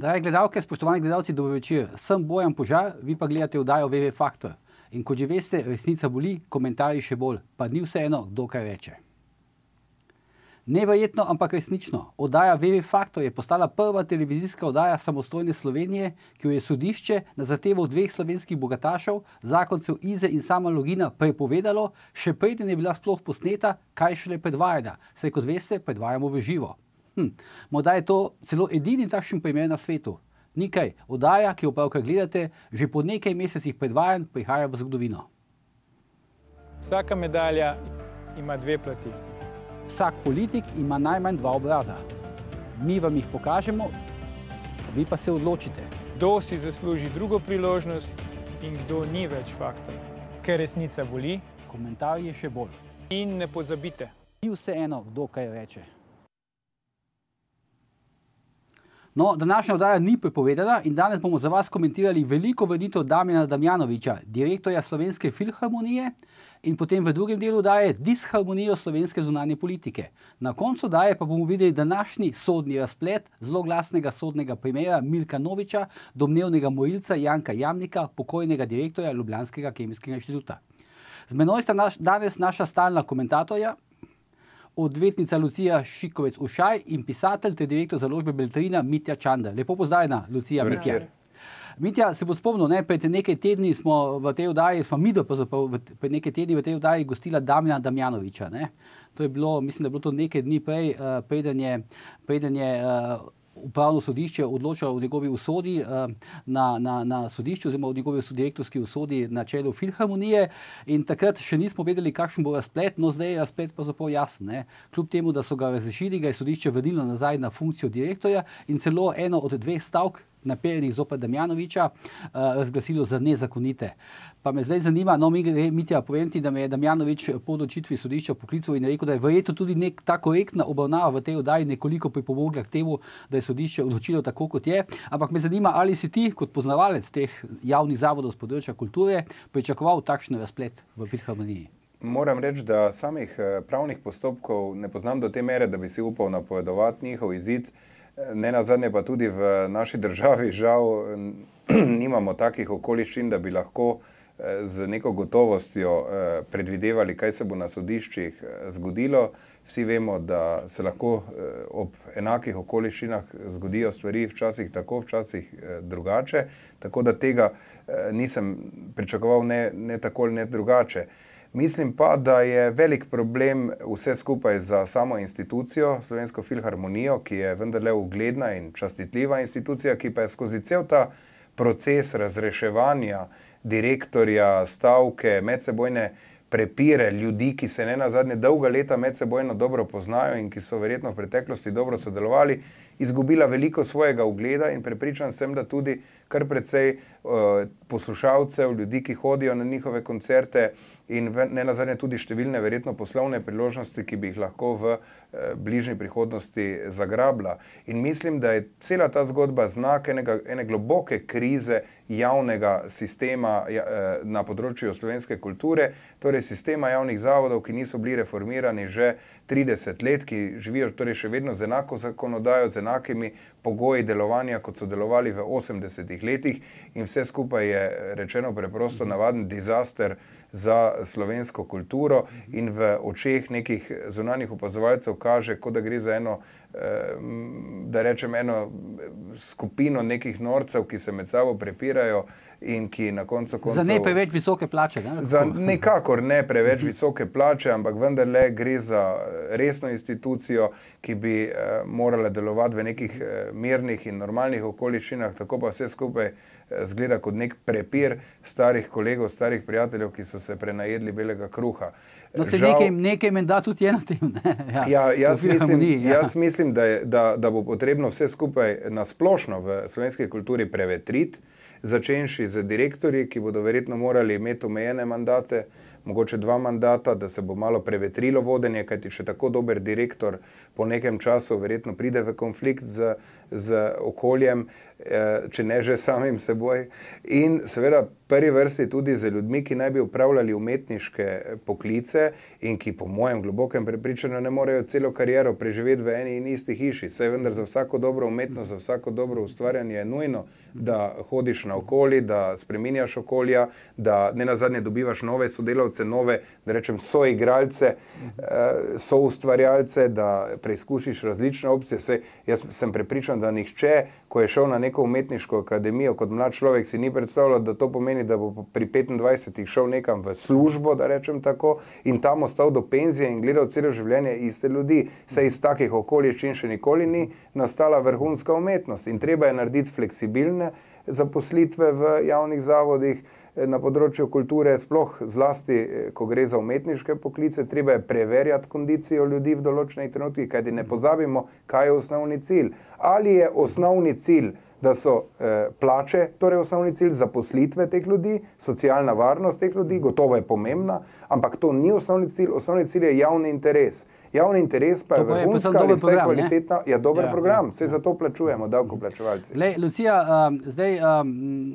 Drage gledalke, spoštovani gledalci, dober večer. Sem Bojan Požar, vi pa gledate oddajo WW Faktor. In kot že veste, resnica boli, komentarji še bolj, pa ni vseeno, kdo kaj reče. Neverjetno, ampak resnično. Oddaja WW Faktor je postala prva televizijska oddaja samostojne Slovenije, ki jo je sodišče na zahtevo dveh slovenskih bogatašev, zakoncev Ize in Sama Logina, prepovedalo, še preden je bila sploh posneta, kaj šele predvajana. Saj kot veste, predvajamo v živo. Morda je to celo edini takšen primer na svetu. Nikaj, oddaja, ki jo pravkar gledate, že po nekaj mesecih predvajanj prihaja v zgodovino. Vsaka medalja ima dve plati. Vsak politik ima najmanj dva obraza. Mi vam jih pokažemo, vi pa se odločite. Kdo si zasluži drugo priložnost in kdo ni več faktor. Ker resnica boli. Komentar je še bolj. In ne pozabite. Ni vseeno, kdo kaj reče. No, današnja oddaja ni prepovedana in danes bomo za vas komentirali veliko vrnitev Damjana Damjanoviča, direktorja Slovenske filharmonije, in potem v drugem delu oddaje disharmonijo slovenske zunanje politike. Na koncu oddaje pa bomo videli današnji sodni razplet zloglasnega sodnega primera Milka Noviča, domnevnega morilca Janka Jamnika, pokojnega direktorja Ljubljanskega kemijskega inštituta. Z menoj sta danes naša stalna komentatorja, odvetnica Lucija Šikovec-Ušaj in pisatelj ter direktor založbe Beltrina Mitja Čander. Lepo pozdravljena, Lucija, Mitja. Mitja, se bo spomnil, pred nekaj tedni smo v tej oddaji, pred nekaj tedni v tej oddaji gostila Damjana Damjanoviča. To je bilo, mislim, da je bilo to nekaj dni prej, preden je upravno sodišče odločalo o njegovi usodi na sodišču, oziroma o njegovi direktorski usodi na čelu filharmonije, in takrat še nismo vedeli, kakšen bo razplet, no zdaj je razplet pravzaprav jasen. Kljub temu, da so ga razrešili, ga je sodišče vrnilo nazaj na funkcijo direktorja in celo eno od dveh stavk naperjenih zoper Damjanoviča razglasilo za nezakonite. Pa me zdaj zanima, Mitja, povem ti, da me je Damjanovič po odločitvi sodišča poklical in rekel, da je verjetno tudi ta korektna obravnava v tej oddaji nekoliko pripomogla k temu, da je sodišče odločilo tako, kot je. Ampak me zanima, ali si ti, kot poznavalec teh javnih zavodov z področja kulture, pričakoval takšen razplet v filharmoniji? Moram reči, da samih pravnih postopkov ne poznam do te mere, da bi si upal napovedovati njihov izid. Ne nazadnje pa tudi v naši državi žal nimamo takih okoliščin, da bi lahko z neko gotovostjo predvidevali, kaj se bo na sodiščih zgodilo. Vsi vemo, da se lahko ob enakih okoliščinah zgodijo stvari včasih tako, včasih drugače, tako da tega nisem pričakoval ne tako, ne drugače. Mislim pa, da je velik problem vse skupaj za samo institucijo, Slovensko filharmonijo, ki je vendarle ugledna in častitljiva institucija, ki pa je skozi cel ta proces razreševanja direktorja, stavke, medsebojne prepire ljudi, ki se ne nazadnje dolga leta medsebojno dobro poznajo in ki so verjetno v preteklosti dobro sodelovali, izgubila veliko svojega ugleda in prepričan sem, da tudi kar precej poslušalcev, ljudi, ki hodijo na njihove koncerte in ne nazadnje tudi številne verjetno poslovne priložnosti, ki bi jih lahko v bližnji prihodnosti zagrabila. In mislim, da je cela ta zgodba znak ene globoke krize javnega sistema na področju slovenske kulture, torej sistema javnih zavodov, ki niso bili reformirani že 30 let, ki živijo torej še vedno z enako zakonodajo, z enakimi pogoji delovanja, kot so delovali v 80-ih letih, in vse skupaj je rečeno preprosto navaden dizaster za slovensko kulturo in v očeh nekih zunanjih opazovalcev kaže, kot da gre za eno, da rečem, eno skupino nekih norcev, ki se med sabo prepirajo in ki na koncu koncev... Za ne preveč visoke plače, ne? Za nekakor ne preveč visoke plače, ampak vendarle gre za resno institucijo, ki bi morala delovati v nekih mirnih in normalnih okoliščinah, tako pa vse skupaj zgleda kot nek prepir starih kolegov, starih prijateljev, ki so se prenajedli belega kruha. No, se nekaj menda tudi je na tem, ne? Jaz mislim, da bo potrebno vse skupaj nasplošno v slovenski kulturi prevetriti, začenši z direktorji, ki bodo verjetno morali imeti omejene mandate, mogoče 2 mandata, da se bo malo prevetrilo vodenje, kajti še tako dober direktor po nekem času verjetno pride v konflikt z okoljem. če ne že samim seboj. In seveda prvi vrsti tudi za ljudmi, ki naj bi upravljali umetniške poklice in ki po mojem globokem prepričanju ne morejo celo kariero preživeti v eni in isti hiši. Saj vendar za vsako dobro umetnost, za vsako dobro ustvarjanje je nujno, da hodiš naokoli, da spreminjaš okolja, da ne nazadnje dobivaš nove sodelavce, nove, da rečem, soigralce, soustvarjalce, da preizkušiš različne opcije. Saj jaz sem prepričan, da nihče, ko je šel na neko umetniško akademijo kot mlad človek, si ni predstavljal, da to pomeni, da bo pri 25 šel nekam v službo, da rečem tako, in tam ostal do penzije in gledal celo življenje iste ljudi. Saj iz takih okoliščin še nikoli ni nastala vrhunska umetnost in treba je narediti fleksibilne zaposlitve v javnih zavodih na področju kulture, sploh zlasti, ko gre za umetniške poklice, treba je preverjati kondicijo ljudi v določenih trenutkih, kajti ne pozabimo, kaj je osnovni cilj. Ali je osnovni cilj, da so plače, torej osnovni cilj zaposlitve teh ljudi, socialna varnost teh ljudi, gotovo je pomembna, ampak to ni osnovni cilj je javni interes. Javni interes pa je vrhunska ali vsaj kvalitetna, je dober program, vse za to plačujemo davkoplačevalci. Lucija, zdaj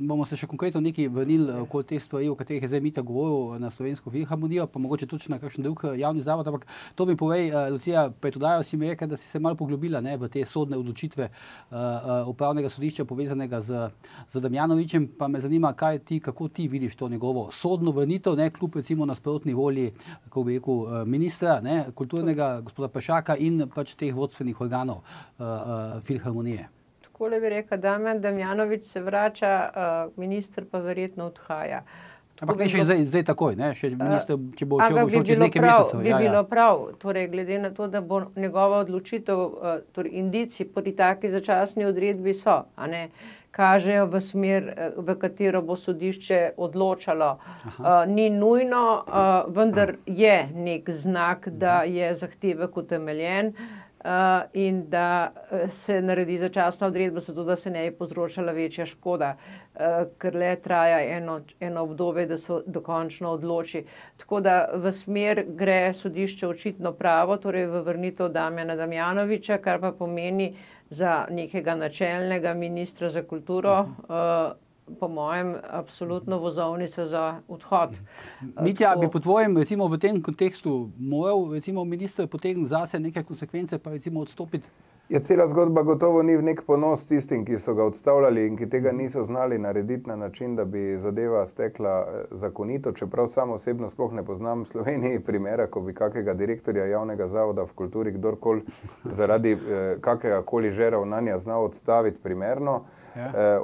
bomo se še konkretno nekaj vrnili okoli teh stvari, o katerih je zdaj Mita govoril na Slovensko filharmonijo, pa mogoče tudi na kakšen drug javni zavod, ampak to mi povej, Lucija, pred oddajo si mi rekla, da si se malo poglobila v te sodne odločitve upravnega sodišča povezanega z Damjanovićem, pa me zanima, kako ti vidiš to njegovo sodno vrnitev, kljub recimo nasprotni volji, kako bi rekel, ministra kulturnega, gospoda Pešaka in pač teh vodstvenih organov filharmonije. Takole bi rekla, Damjanović se vrača, minister pa verjetno odhaja. Ampak ne še zdaj takoj, še minister, če bo odšel čez nekaj mesecev. Bi bilo prav, torej glede na to, da bo njegova odločitev, torej indici pri taki začasni odredbi so, kažejo v smer, v katero bo sodišče odločalo. Ni nujno, vendar je nek znak, da je zahtevek utemeljen in da se naredi začasna odredba, zato da se ne bi povzročala večja škoda, ker le traja eno obdobje, da se dokončno odloči. Tako da v smer gre sodišče očitno pravo, torej v vrnitev Damjana Damjanovića, kar pa pomeni za nekega načelnega ministra za kulturo, po mojem, absolutno vozovnica za odhod. Mitja, bi po tvojem, recimo v tem kontekstu moral, recimo, minister potegniti zase neke konsekvence, pa recimo odstopiti? Cela zgodba gotovo ni v nek ponos tistim, ki so ga odstavljali in ki tega niso znali narediti na način, da bi zadeva stekla zakonito, čeprav sam osebno sploh ne poznam v Sloveniji primera, ko bi kakega direktorja javnega zavoda v kulturi kdorkoli zaradi kakega koli že ravnanja znal odstaviti primerno.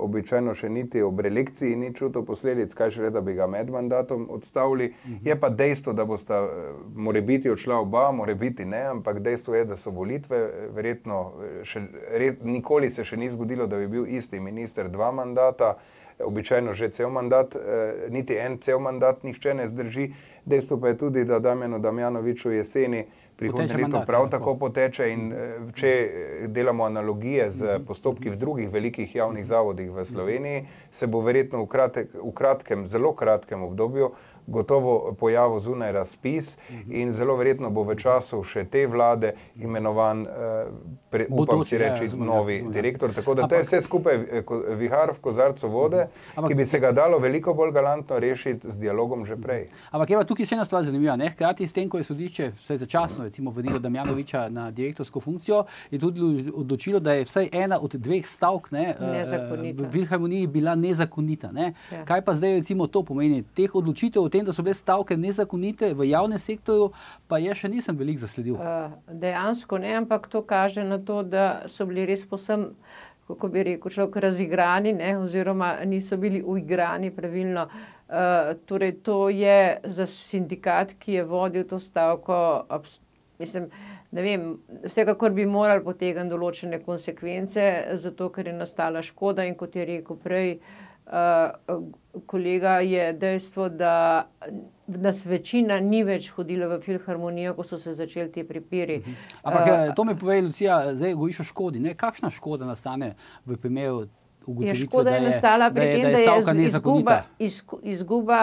Običajno še niti ob relekciji ni čutil posledic, kaj šele, da bi ga med mandatom odstavili. Je pa dejstvo, da bosta morebiti odšla oba, morebiti ne, ampak dejstvo je, da so volitve, verjetno nikoli se še ni zgodilo, da bi bil isti minister 2 mandata, običajno že cel mandat, niti en cel mandat nihče ne zdrži. Dejstvo pa je tudi, da Damjanu Damjanoviću jeseni prihodnje leto prav tako poteče in če delamo analogije z postopki v drugih velikih javnih zavodih v Sloveniji, se bo verjetno v kratkem, zelo kratkem obdobju gotovo pojavil zunaj razpis in zelo verjetno bo v času še te vlade imenovan, upam si reči, novi direktor. Tako da to je vse skupaj vihar v kozarcu vode, ki bi se ga dalo veliko bolj galantno rešiti z dialogom že prej. Ampak je pa tukaj še ena stvar zanimiva. Hkrati s tem, ko je sodišče vsaj začasno recimo vrnilo Damjanovića na direktorsko funkcijo, je tudi odločilo, da je vsaj ena od 2 stavk v filharmoniji bila nezakonita. Kaj pa zdaj recimo to pomeni? Teh odločitev o tem, da so bile stavke nezakonite v javnem sektorju, pa še nisem veliko zasledil. Dejansko ne, ampak to kaže na to, da so bili res povsem, kako bi rekel človek, razigrani, oziroma niso bili uigrani pravilno. Torej, to je za sindikat, ki je vodil to stavko, mislim, ne vem, vsekakor bi morali potegniti določene konsekvence, zato ker je nastala škoda in kot je rekel prej kolega, je dejstvo, da nas večina ni več hodila v filharmonijo, ko so se začeli ti pripiri. Ampak to mi povej, Lucija, zdaj govoriš o škodi. Kakšna škoda nastane v primeru ugotovitve, škoda je nastala pri tem, da je stavka nezakonita? Izguba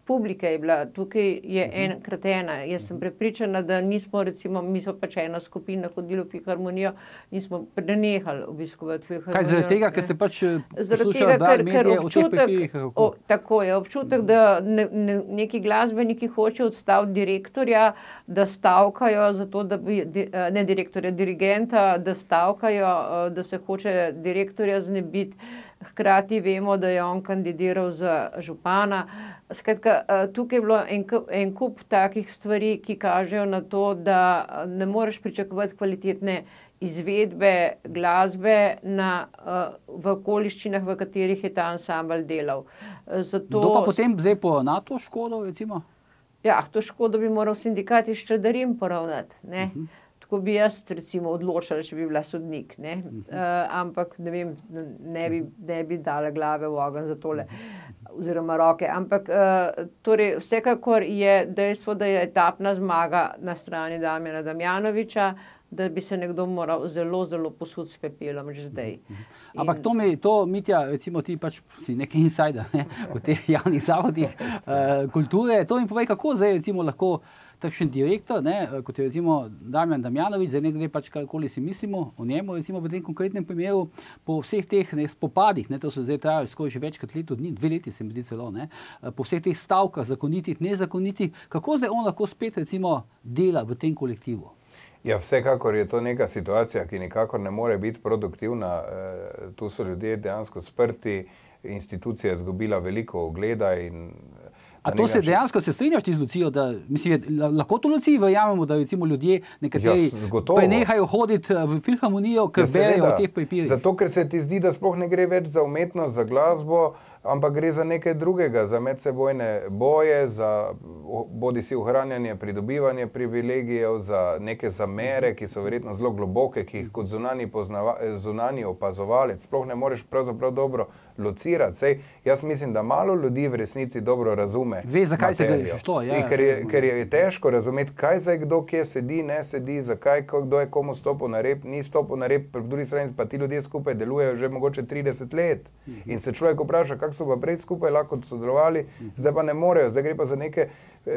publika je bila, tukaj je enkrat ena. Jaz sem prepričana, da nismo, recimo, mi smo pač ena skupina hodili v filharmonijo in smo prenehali obiskovati filharmonijo. Kaj zaradi tega, ker ste pač Zaradi poslušali, tega, brali ker medije o teh papirjih? tako je, občutek, da neki glasbeniki hočejo odstaviti direktorja, da stavkajo zato, da bi, ne direktorja, dirigenta, da stavkajo, da se hoče direktorja znebiti. Hkrati vemo, da je on kandidiral za župana. Skratka, tukaj je bilo en kup takih stvari, ki kažejo na to, da ne moreš pričakovati kvalitetne izvedbe glasbe v okoliščinah, v katerih je ta ansambel delal. Kdo pa potem zdaj poravna to škodo, recimo? Ja, to škodo bi moral sindikat iz Črdarim poravnati, ne. Tako bi jaz, recimo, odločala, če bi bila sodnik, ne. Ampak, ne vem, ne bi dala glave v ogenj za tole, oziroma roke. Ampak, torej, vsekakor je dejstvo, da je etapna zmaga na strani Damjana Damjanoviča, da bi se nekdo moral zelo, zelo posuti s pepelom že zdaj. Ampak to, Mitja, recimo ti pač si neki insider, ne, v teh javnih zavodih kulture, to mi povej, kako zdaj recimo lahko takšen direktor, ne, kot je recimo Damjan Damjanovič, zdaj ne gre pač karkoli si mislimo o njemu, recimo v tem konkretnem primeru, po vseh teh spopadih, ne, to so zdaj trajali skoraj že več kot leto dni, 2 leti se mi zdi celo, ne, po vseh teh stavkah, zakonitih, nezakonitih, kako zdaj on lahko spet recimo dela v tem kolektivu? Ja, vsekakor je to neka situacija, ki nikakor ne more biti produktivna. Tu so ljudje dejansko sprti, institucija je izgubila veliko ugleda in A to se dejansko se strinjaš ti z Lucijo, da mislim, lahko to Luciji verjamemo, da recimo ljudje nekateri prenehajo hoditi v filharmonijo, ker berejo o teh papirjih? Zato, ker se ti zdi, da sploh ne gre več za umetnost, za glasbo, ampak gre za nekaj drugega, za medsebojne boje, za bodisi ohranjanje, pridobivanje privilegijev, za neke zamere, ki so verjetno zelo globoke, ki jih kot zunanji opazovalec sploh ne moreš pravzaprav dobro locirati. Sej, jaz mislim, da malo ljudi v resnici dobro razume ve, zakaj materijo. Se gre ker je težko razumeti, kaj zdaj kdo kje sedi, ne sedi, zakaj kdo je komu stopil na rep, ni stopil na rep, po drugi strani pa ti ljudje skupaj delujejo že mogoče 30 let. In se človek vpraša, kako so pa prej skupaj lahko sodelovali, zdaj pa ne morejo, zdaj gre pa za neke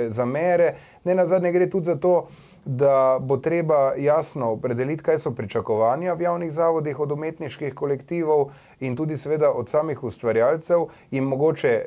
zamere. Ne nazadnje gre tudi za to, da bo treba jasno opredeliti, kaj so pričakovanja v javnih zavodih od umetniških kolektivov in tudi seveda od samih ustvarjalcev in mogoče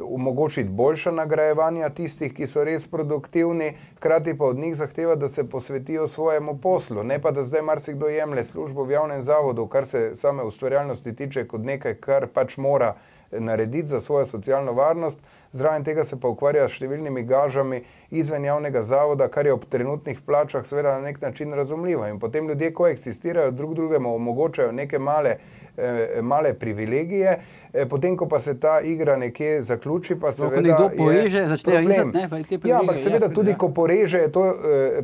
omogočiti boljša nagrajevanja tistih, ki so res produktivni, hkrati pa od njih zahteva, da se posvetijo svojemu poslu, ne pa da zdaj marsikdo jemlje službo v javnem zavodu, kar se same ustvarjalnosti tiče kot nekaj, kar pač mora narediti za svojo socialno varnost, zraven tega se pa ukvarja s številnimi gažami izven javnega zavoda, kar je ob trenutnih plačah seveda na nek način razumljivo. In potem ljudje koeksistirajo, drug drugemu omogočajo neke male privilegije, potem ko pa se ta igra nekje zaključi, pa seveda je nekdo poreže, začne problem. Rezati, Ja, ampak seveda tudi ko poreže, je to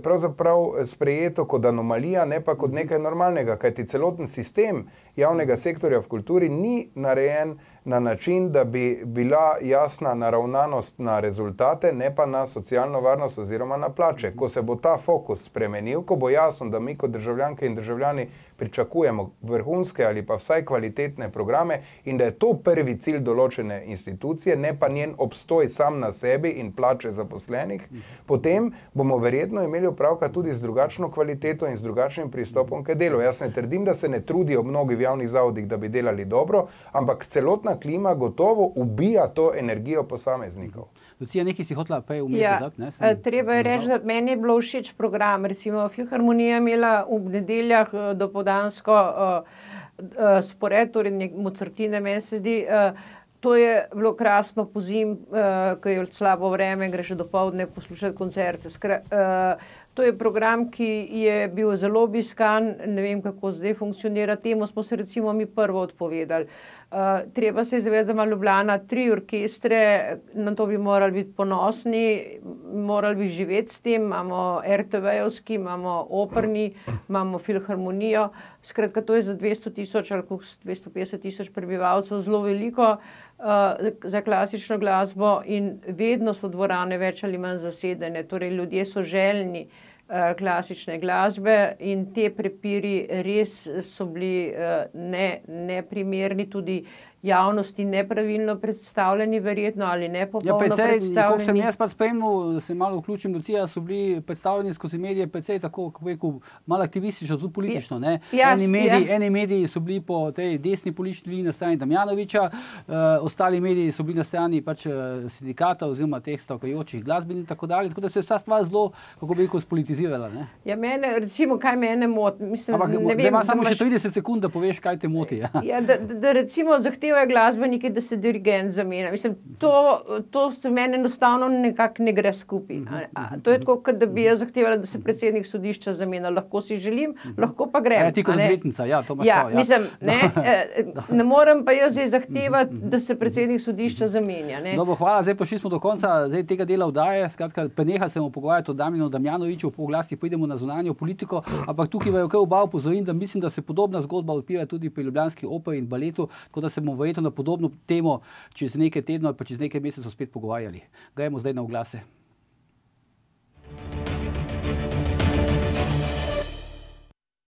pravzaprav sprejeto kot anomalija, ne pa kot nekaj normalnega, kajti celoten sistem javnega sektorja v kulturi ni narejen na način, da bi bila jasna naravnanost na rezultate, ne pa na socialno varnost oziroma na plače. Ko se bo ta fokus spremenil, ko bo jasno, da mi kot državljanke in državljani pričakujemo vrhunske ali pa vsaj kvalitetne programe in da je to prvi cilj določene institucije, ne pa njen obstoj sam na sebi in plače zaposlenih, potem bomo verjetno imeli opravka tudi z drugačno kvaliteto in z drugačnim pristopom k delu. Jaz ne trdim, da se ne trudijo mnogi v javnih zavodih, da bi delali dobro, ampak celotna klima gotovo ubija to energijo posameznikov. Lucija, nekaj si hotela prej umeti. Ja, treba je reči, da meni je bilo všeč program. Recimo Filharmonija imela v nedeljah dopoldansko spored, torej Mozartine, meni se zdi, to je bilo krasno pozimi, ko je slabo vreme, greš dopoldne poslušati koncerte. To je program, ki je bil zelo obiskan, ne vem, kako zdaj funkcionira, temu smo se recimo mi prvo odpovedali. Treba se zavedati, da ima Ljubljana 3 orkestre, na to bi morali biti ponosni, morali bi živeti s tem, imamo RTV-jevski, imamo operni, imamo filharmonijo, skratka to je za 200.000 ali 250.000 prebivalcev zelo veliko za klasično glasbo in vedno so dvorane več ali manj zasedene, torej ljudje so željni klasične glasbe in te prepiri res so bili neprimerni, tudi javnosti nepravilno predstavljeni verjetno ali nepopolno predstavljeni. Koliko sem jaz pa spremljal, se malo vključim, Lucija, so bili predstavljeni skozi medije precej tako, kako rekel, malo aktivistično, tudi politično. Ne? Eni mediji so bili po tej desni politični liniji na strani Damjanoviča, ostali mediji so bili na strani pač sindikata oziroma teh stavkajočih glasbenih in tako dalje, tako da se je vsa stvar zelo, kako bi rekel, spolitizirala. Ne? Ja, recimo, kaj mene moti. Ampak ima samo še 30 sekund, da poveš, kaj te moti. Ja, da recimo zahtevajo glasbeniki, da se dirigent zamenja. Mislim, to se meni enostavno nekako ne gre skupaj. To je tako, kot da bi jaz zahtevala, da se predsednik sodišča zamenja. Lahko si želim, lahko pa grem. Ti kot odvetnica, to imaš prav. Mislim, ne morem pa jaz zahtevati, da se predsednik sodišča zamenja. Dobro, hvala, zdaj prišli smo do konca tega dela oddaje. Skratka, prenehali se bomo pogovarjati o Damjanu Damjanoviču, po oglasih pridemo na zunanjo politiko, ampak tukaj vaju kaj oba opozorim, da mislim, da se podobna zgodba odpira tudi pri ljubljanski operi in baletu, tako da se bomo verjetno na podobno temo čez nekaj tednov ali pa čez nekaj mesecev spet pogovarjali. Gremo zdaj na oglase.